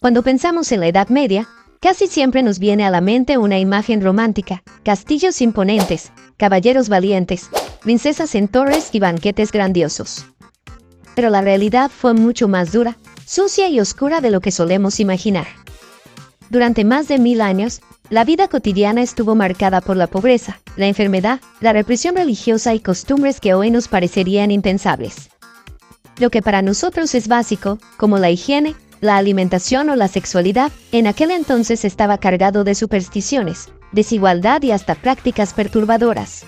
Cuando pensamos en la Edad Media, casi siempre nos viene a la mente una imagen romántica: castillos imponentes, caballeros valientes, princesas en torres y banquetes grandiosos. Pero la realidad fue mucho más dura, sucia y oscura de lo que solemos imaginar. Durante más de 1000 años, la vida cotidiana estuvo marcada por la pobreza, la enfermedad, la represión religiosa y costumbres que hoy nos parecerían impensables. Lo que para nosotros es básico, como la higiene, la alimentación o la sexualidad, en aquel entonces estaba cargado de supersticiones, desigualdad y hasta prácticas perturbadoras.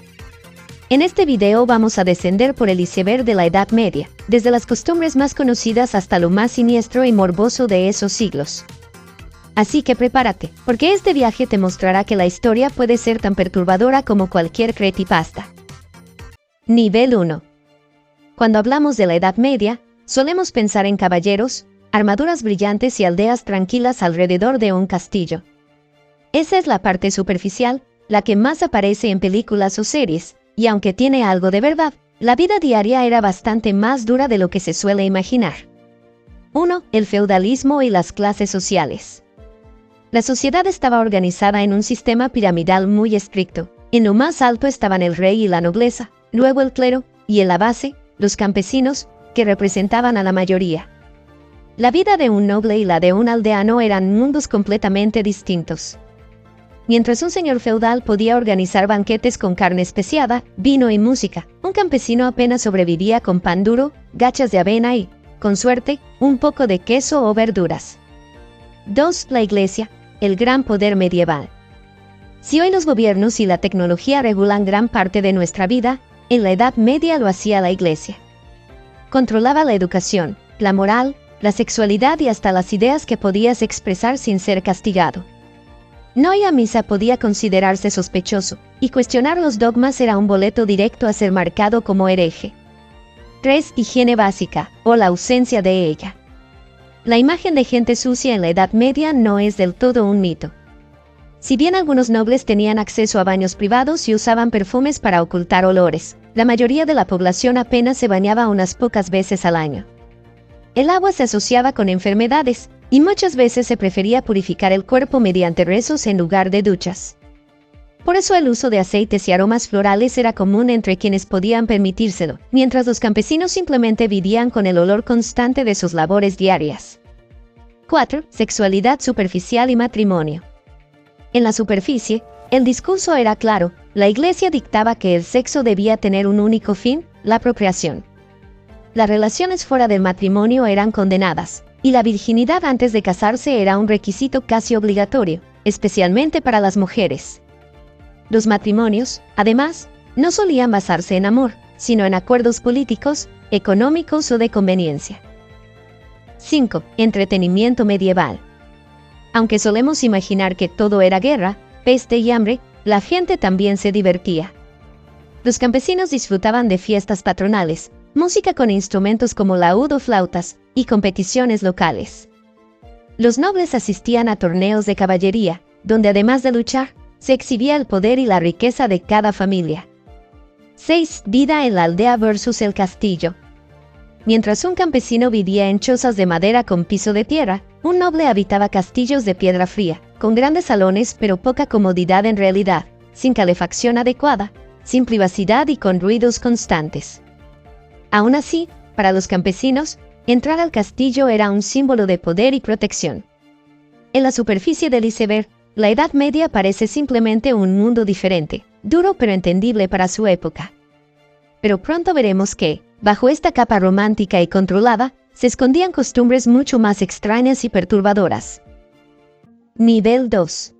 En este video vamos a descender por el iceberg de la Edad Media, desde las costumbres más conocidas hasta lo más siniestro y morboso de esos siglos. Así que prepárate, porque este viaje te mostrará que la historia puede ser tan perturbadora como cualquier creepypasta. Nivel 1. Cuando hablamos de la Edad Media, solemos pensar en caballeros, armaduras brillantes y aldeas tranquilas alrededor de un castillo. Esa es la parte superficial, la que más aparece en películas o series, y aunque tiene algo de verdad, la vida diaria era bastante más dura de lo que se suele imaginar. 1. El feudalismo y las clases sociales. La sociedad estaba organizada en un sistema piramidal muy estricto. En lo más alto estaban el rey y la nobleza, luego el clero, y en la base, los campesinos, que representaban a la mayoría. La vida de un noble y la de un aldeano eran mundos completamente distintos. Mientras un señor feudal podía organizar banquetes con carne especiada, vino y música, un campesino apenas sobrevivía con pan duro, gachas de avena y, con suerte, un poco de queso o verduras. 2. La Iglesia, el gran poder medieval. Si hoy los gobiernos y la tecnología regulan gran parte de nuestra vida, en la Edad Media lo hacía la Iglesia. Controlaba la educación, la moral, la sexualidad y hasta las ideas que podías expresar sin ser castigado. No ir a misa podía considerarse sospechoso, y cuestionar los dogmas era un boleto directo a ser marcado como hereje. 3. Higiene básica, o la ausencia de ella. La imagen de gente sucia en la Edad Media no es del todo un mito. Si bien algunos nobles tenían acceso a baños privados y usaban perfumes para ocultar olores, la mayoría de la población apenas se bañaba unas pocas veces al año. El agua se asociaba con enfermedades, y muchas veces se prefería purificar el cuerpo mediante rezos en lugar de duchas. Por eso el uso de aceites y aromas florales era común entre quienes podían permitírselo, mientras los campesinos simplemente vivían con el olor constante de sus labores diarias. 4. Sexualidad superficial y matrimonio. En la superficie, el discurso era claro: la Iglesia dictaba que el sexo debía tener un único fin, la procreación. Las relaciones fuera del matrimonio eran condenadas, y la virginidad antes de casarse era un requisito casi obligatorio, especialmente para las mujeres. Los matrimonios, además, no solían basarse en amor, sino en acuerdos políticos, económicos o de conveniencia. 5. Entretenimiento medieval. Aunque solemos imaginar que todo era guerra, peste y hambre, la gente también se divertía. Los campesinos disfrutaban de fiestas patronales, música con instrumentos como laúd o flautas, y competiciones locales. Los nobles asistían a torneos de caballería, donde además de luchar, se exhibía el poder y la riqueza de cada familia. 6. Vida en la aldea versus el castillo. Mientras un campesino vivía en chozas de madera con piso de tierra, un noble habitaba castillos de piedra fría, con grandes salones pero poca comodidad en realidad, sin calefacción adecuada, sin privacidad y con ruidos constantes. Aún así, para los campesinos, entrar al castillo era un símbolo de poder y protección. En la superficie del iceberg, la Edad Media parece simplemente un mundo diferente, duro pero entendible para su época. Pero pronto veremos que, bajo esta capa romántica y controlada, se escondían costumbres mucho más extrañas y perturbadoras. Nivel 2.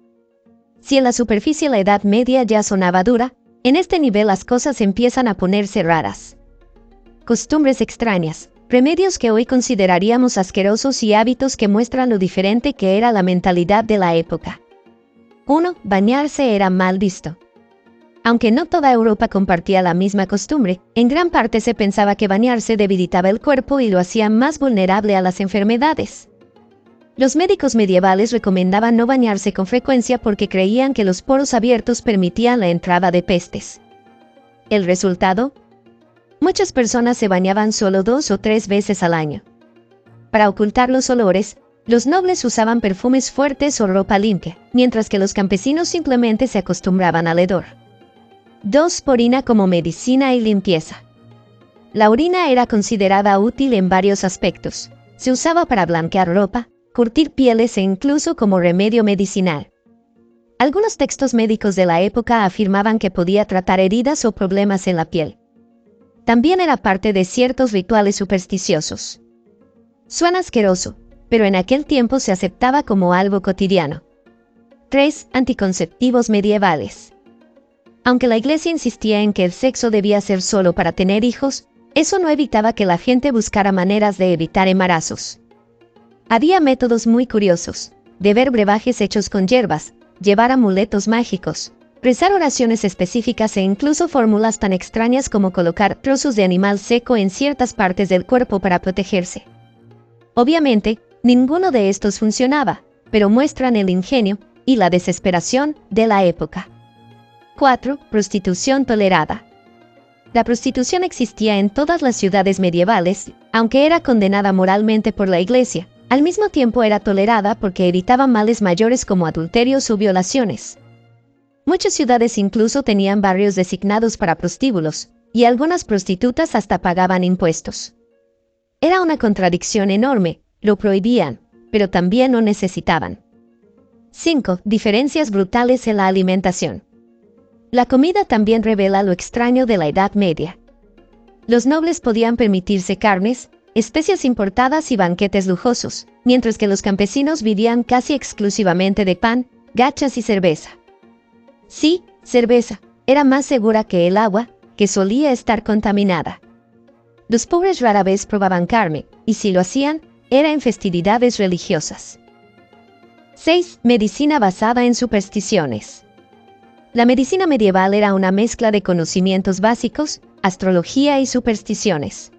Si en la superficie la Edad Media ya sonaba dura, en este nivel las cosas empiezan a ponerse raras. Costumbres extrañas, remedios que hoy consideraríamos asquerosos y hábitos que muestran lo diferente que era la mentalidad de la época. 1. Bañarse era mal visto. Aunque no toda Europa compartía la misma costumbre, en gran parte se pensaba que bañarse debilitaba el cuerpo y lo hacía más vulnerable a las enfermedades. Los médicos medievales recomendaban no bañarse con frecuencia porque creían que los poros abiertos permitían la entrada de pestes. ¿El resultado? Muchas personas se bañaban solo 2 o 3 veces al año. Para ocultar los olores, Los nobles usaban perfumes fuertes o ropa limpia, mientras que los campesinos simplemente se acostumbraban al hedor. 2. Orina como medicina y limpieza. La orina era considerada útil en varios aspectos. Se usaba para blanquear ropa, curtir pieles e incluso como remedio medicinal. Algunos textos médicos de la época afirmaban que podía tratar heridas o problemas en la piel. También era parte de ciertos rituales supersticiosos. Suena asqueroso, pero en aquel tiempo se aceptaba como algo cotidiano. 3. Anticonceptivos medievales. Aunque la Iglesia insistía en que el sexo debía ser solo para tener hijos, eso no evitaba que la gente buscara maneras de evitar embarazos. Había métodos muy curiosos: beber brebajes hechos con hierbas, llevar amuletos mágicos, rezar oraciones específicas e incluso fórmulas tan extrañas como colocar trozos de animal seco en ciertas partes del cuerpo para protegerse. Obviamente, ninguno de estos funcionaba, pero muestran el ingenio y la desesperación de la época. 4. Prostitución tolerada. La prostitución existía en todas las ciudades medievales, aunque era condenada moralmente por la Iglesia. Al mismo tiempo era tolerada porque evitaba males mayores como adulterios o violaciones. Muchas ciudades incluso tenían barrios designados para prostíbulos, y algunas prostitutas hasta pagaban impuestos. Era una contradicción enorme: lo prohibían, pero también lo necesitaban. 5. Diferencias brutales en la alimentación. La comida también revela lo extraño de la Edad Media. Los nobles podían permitirse carnes, especias importadas y banquetes lujosos, mientras que los campesinos vivían casi exclusivamente de pan, gachas y cerveza. Sí, cerveza, era más segura que el agua, que solía estar contaminada. Los pobres rara vez probaban carne, y si lo hacían, era en festividades religiosas. 6. Medicina basada en supersticiones. La medicina medieval era una mezcla de conocimientos básicos, astrología y supersticiones.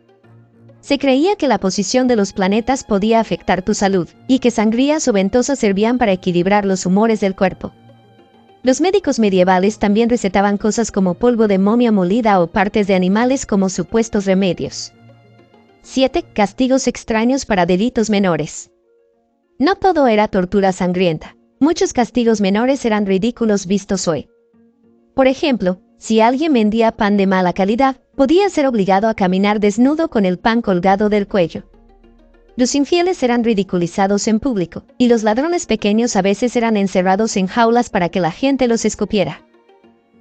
Se creía que la posición de los planetas podía afectar tu salud, y que sangrías o ventosas servían para equilibrar los humores del cuerpo. Los médicos medievales también recetaban cosas como polvo de momia molida o partes de animales como supuestos remedios. 7. Castigos extraños para delitos menores. No todo era tortura sangrienta. Muchos castigos menores eran ridículos vistos hoy. Por ejemplo, si alguien vendía pan de mala calidad, podía ser obligado a caminar desnudo con el pan colgado del cuello. Los infieles eran ridiculizados en público, y los ladrones pequeños a veces eran encerrados en jaulas para que la gente los escupiera.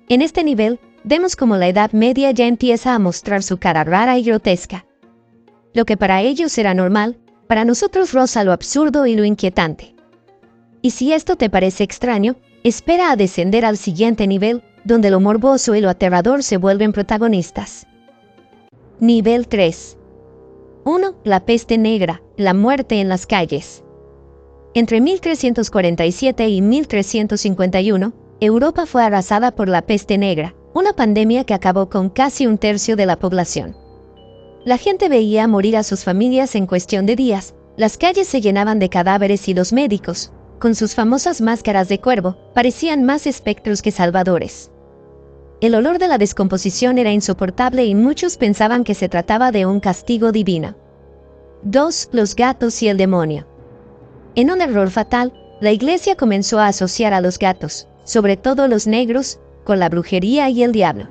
En este nivel, vemos cómo la Edad Media ya empieza a mostrar su cara rara y grotesca. Lo que para ellos era normal, para nosotros roza lo absurdo y lo inquietante. Y si esto te parece extraño, espera a descender al siguiente nivel, donde lo morboso y lo aterrador se vuelven protagonistas. Nivel 3. 1. La peste negra, la muerte en las calles. Entre 1347 y 1351, Europa fue arrasada por la peste negra, una pandemia que acabó con casi un tercio de la población. La gente veía morir a sus familias en cuestión de días, las calles se llenaban de cadáveres y los médicos, con sus famosas máscaras de cuervo, parecían más espectros que salvadores. El olor de la descomposición era insoportable y muchos pensaban que se trataba de un castigo divino. 2. Los gatos y el demonio. En un error fatal, la Iglesia comenzó a asociar a los gatos, sobre todo los negros, con la brujería y el diablo.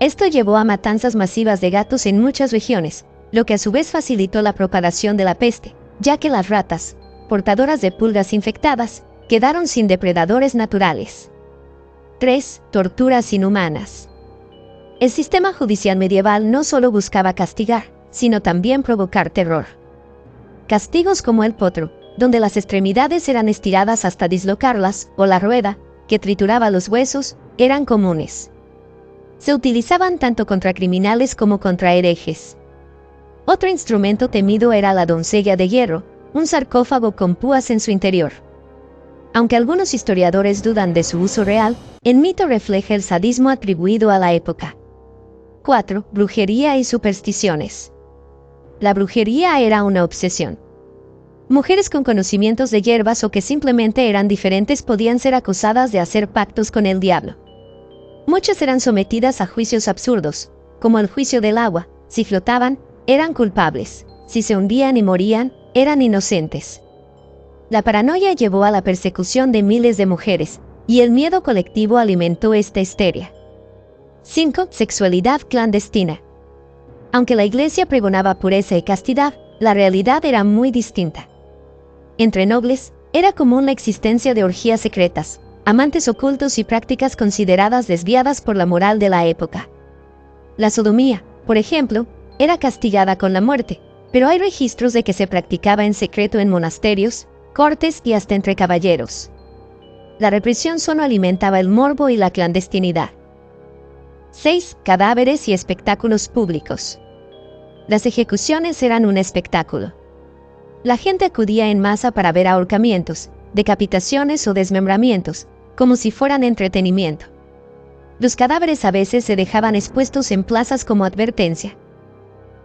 Esto llevó a matanzas masivas de gatos en muchas regiones, lo que a su vez facilitó la propagación de la peste, ya que las ratas, portadoras de pulgas infectadas, quedaron sin depredadores naturales. 3. Torturas inhumanas. El sistema judicial medieval no solo buscaba castigar, sino también provocar terror. Castigos como el potro, donde las extremidades eran estiradas hasta dislocarlas, o la rueda, que trituraba los huesos, eran comunes. Se utilizaban tanto contra criminales como contra herejes. Otro instrumento temido era la doncella de hierro, un sarcófago con púas en su interior. Aunque algunos historiadores dudan de su uso real, el mito refleja el sadismo atribuido a la época. 4. Brujería y supersticiones. La brujería era una obsesión. Mujeres con conocimientos de hierbas o que simplemente eran diferentes podían ser acusadas de hacer pactos con el diablo. Muchas eran sometidas a juicios absurdos, como el juicio del agua: si flotaban, eran culpables; si se hundían y morían, eran inocentes. La paranoia llevó a la persecución de miles de mujeres, y el miedo colectivo alimentó esta histeria. 5. Sexualidad clandestina. Aunque la Iglesia pregonaba pureza y castidad, la realidad era muy distinta. Entre nobles, era común la existencia de orgías secretas, amantes ocultos y prácticas consideradas desviadas por la moral de la época. La sodomía, por ejemplo, era castigada con la muerte, pero hay registros de que se practicaba en secreto en monasterios, cortes y hasta entre caballeros. La represión solo alimentaba el morbo y la clandestinidad. 6. Cadáveres y espectáculos públicos. Las ejecuciones eran un espectáculo. La gente acudía en masa para ver ahorcamientos, decapitaciones o desmembramientos, como si fueran entretenimiento. Los cadáveres a veces se dejaban expuestos en plazas como advertencia.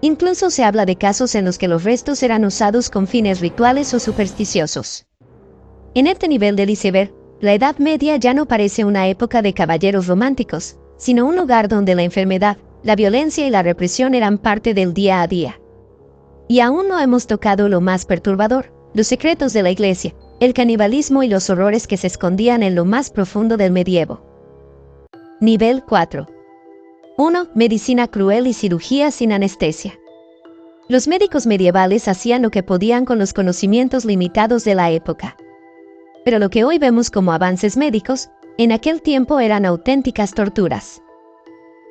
Incluso se habla de casos en los que los restos eran usados con fines rituales o supersticiosos. En este nivel del iceberg, la Edad Media ya no parece una época de caballeros románticos, sino un lugar donde la enfermedad, la violencia y la represión eran parte del día a día. Y aún no hemos tocado lo más perturbador, los secretos de la Iglesia, el canibalismo y los horrores que se escondían en lo más profundo del medievo. Nivel 4. 1. Medicina cruel y cirugía sin anestesia. Los médicos medievales hacían lo que podían con los conocimientos limitados de la época. Pero lo que hoy vemos como avances médicos, en aquel tiempo eran auténticas torturas.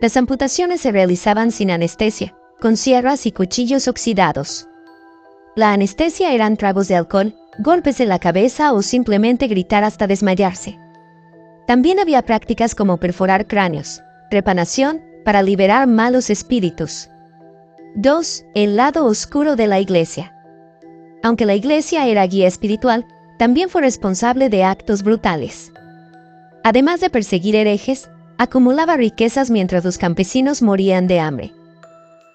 Las amputaciones se realizaban sin anestesia, con sierras y cuchillos oxidados. La anestesia eran tragos de alcohol, golpes en la cabeza o simplemente gritar hasta desmayarse. También había prácticas como perforar cráneos, trepanación, para liberar malos espíritus. 2. El lado oscuro de la Iglesia. Aunque la Iglesia era guía espiritual, también fue responsable de actos brutales. Además de perseguir herejes, acumulaba riquezas mientras los campesinos morían de hambre.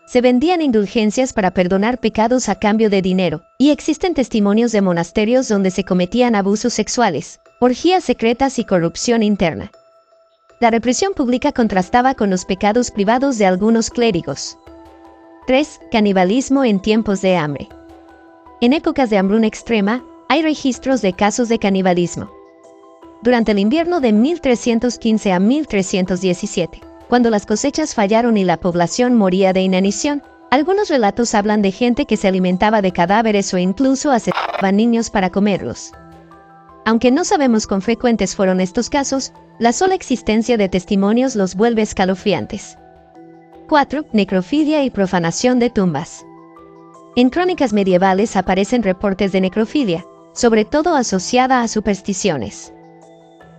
Se vendían indulgencias para perdonar pecados a cambio de dinero, y existen testimonios de monasterios donde se cometían abusos sexuales, orgías secretas y corrupción interna. La represión pública contrastaba con los pecados privados de algunos clérigos. 3. Canibalismo en tiempos de hambre. En épocas de hambruna extrema, hay registros de casos de canibalismo. Durante el invierno de 1315 a 1317, cuando las cosechas fallaron y la población moría de inanición, algunos relatos hablan de gente que se alimentaba de cadáveres o incluso asesinaba niños para comerlos. Aunque no sabemos cuán frecuentes fueron estos casos, la sola existencia de testimonios los vuelve escalofriantes. 4. Necrofilia y profanación de tumbas. En crónicas medievales aparecen reportes de necrofilia, sobre todo asociada a supersticiones.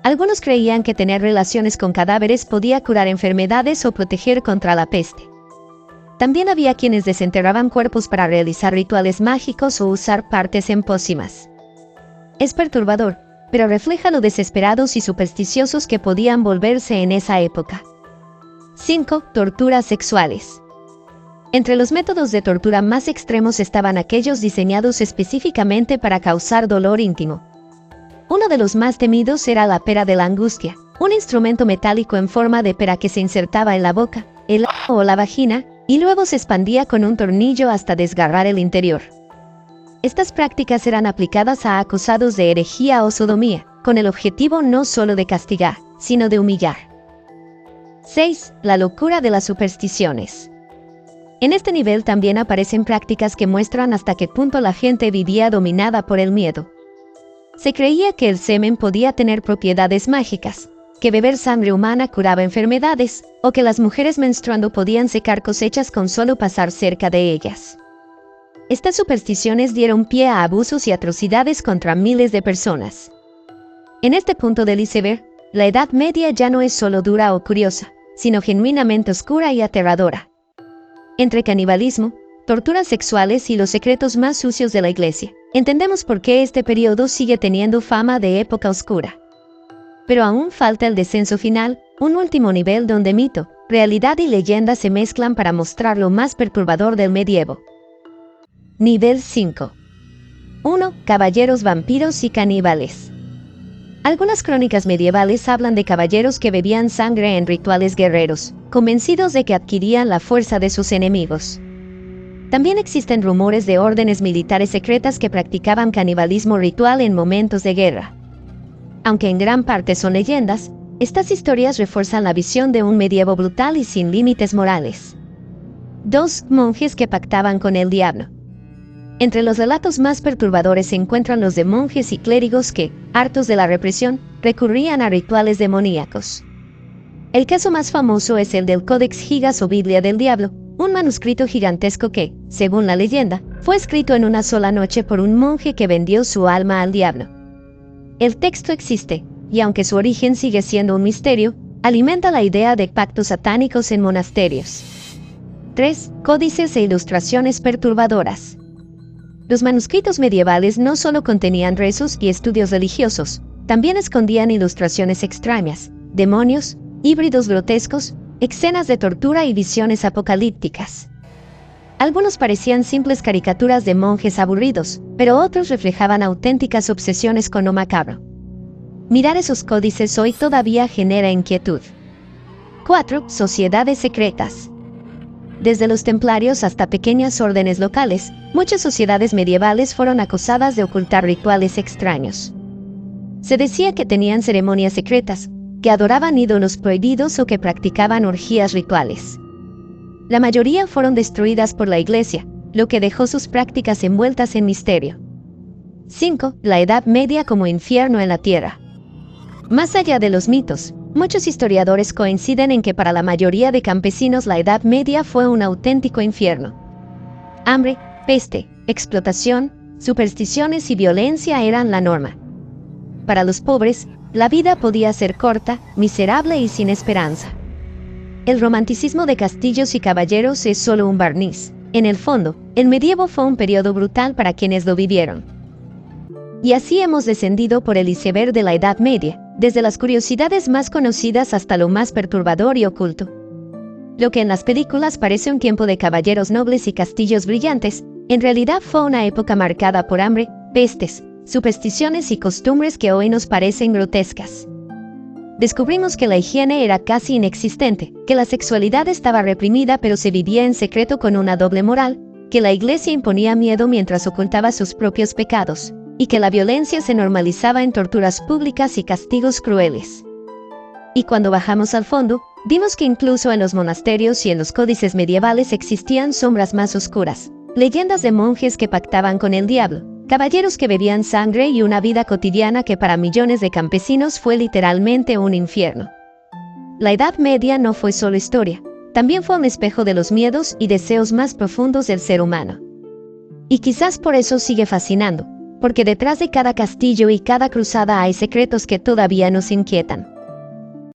Algunos creían que tener relaciones con cadáveres podía curar enfermedades o proteger contra la peste. También había quienes desenterraban cuerpos para realizar rituales mágicos o usar partes en pócimas. Es perturbador, pero refleja lo desesperados y supersticiosos que podían volverse en esa época. 5. Torturas sexuales. Entre los métodos de tortura más extremos estaban aquellos diseñados específicamente para causar dolor íntimo. Uno de los más temidos era la pera de la angustia, un instrumento metálico en forma de pera que se insertaba en la boca, el ano o la vagina, y luego se expandía con un tornillo hasta desgarrar el interior. Estas prácticas eran aplicadas a acusados de herejía o sodomía, con el objetivo no solo de castigar, sino de humillar. 6. La locura de las supersticiones. En este nivel también aparecen prácticas que muestran hasta qué punto la gente vivía dominada por el miedo. Se creía que el semen podía tener propiedades mágicas, que beber sangre humana curaba enfermedades, o que las mujeres menstruando podían secar cosechas con solo pasar cerca de ellas. Estas supersticiones dieron pie a abusos y atrocidades contra miles de personas. En este punto del iceberg, la Edad Media ya no es solo dura o curiosa, sino genuinamente oscura y aterradora. Entre canibalismo, torturas sexuales y los secretos más sucios de la Iglesia, entendemos por qué este periodo sigue teniendo fama de época oscura. Pero aún falta el descenso final, un último nivel donde mito, realidad y leyenda se mezclan para mostrar lo más perturbador del medievo. Nivel 5. 1. Caballeros vampiros y caníbales. Algunas crónicas medievales hablan de caballeros que bebían sangre en rituales guerreros, convencidos de que adquirían la fuerza de sus enemigos. También existen rumores de órdenes militares secretas que practicaban canibalismo ritual en momentos de guerra. Aunque en gran parte son leyendas, estas historias refuerzan la visión de un medievo brutal y sin límites morales. 2. Monjes que pactaban con el diablo. Entre los relatos más perturbadores se encuentran los de monjes y clérigos que, hartos de la represión, recurrían a rituales demoníacos. El caso más famoso es el del Codex Gigas o Biblia del Diablo, un manuscrito gigantesco que, según la leyenda, fue escrito en una sola noche por un monje que vendió su alma al diablo. El texto existe, y aunque su origen sigue siendo un misterio, alimenta la idea de pactos satánicos en monasterios. 3. Códices e ilustraciones perturbadoras. Los manuscritos medievales no solo contenían rezos y estudios religiosos, también escondían ilustraciones extrañas, demonios, híbridos grotescos, escenas de tortura y visiones apocalípticas. Algunos parecían simples caricaturas de monjes aburridos, pero otros reflejaban auténticas obsesiones con lo macabro. Mirar esos códices hoy todavía genera inquietud. 4. Sociedades secretas. Desde los templarios hasta pequeñas órdenes locales, muchas sociedades medievales fueron acusadas de ocultar rituales extraños. Se decía que tenían ceremonias secretas, que adoraban ídolos prohibidos o que practicaban orgías rituales. La mayoría fueron destruidas por la Iglesia, lo que dejó sus prácticas envueltas en misterio. 5. La Edad Media como infierno en la tierra. Más allá de los mitos, muchos historiadores coinciden en que para la mayoría de campesinos la Edad Media fue un auténtico infierno. Hambre, peste, explotación, supersticiones y violencia eran la norma. Para los pobres, la vida podía ser corta, miserable y sin esperanza. El romanticismo de castillos y caballeros es solo un barniz. En el fondo, el medievo fue un periodo brutal para quienes lo vivieron. Y así hemos descendido por el iceberg de la Edad Media, desde las curiosidades más conocidas hasta lo más perturbador y oculto. Lo que en las películas parece un tiempo de caballeros nobles y castillos brillantes, en realidad fue una época marcada por hambre, pestes, supersticiones y costumbres que hoy nos parecen grotescas. Descubrimos que la higiene era casi inexistente, que la sexualidad estaba reprimida pero se vivía en secreto con una doble moral, que la Iglesia imponía miedo mientras ocultaba sus propios pecados, y que la violencia se normalizaba en torturas públicas y castigos crueles. Y cuando bajamos al fondo, vimos que incluso en los monasterios y en los códices medievales existían sombras más oscuras, leyendas de monjes que pactaban con el diablo, caballeros que bebían sangre y una vida cotidiana que para millones de campesinos fue literalmente un infierno. La Edad Media no fue solo historia, también fue un espejo de los miedos y deseos más profundos del ser humano. Y quizás por eso sigue fascinando, porque detrás de cada castillo y cada cruzada hay secretos que todavía nos inquietan.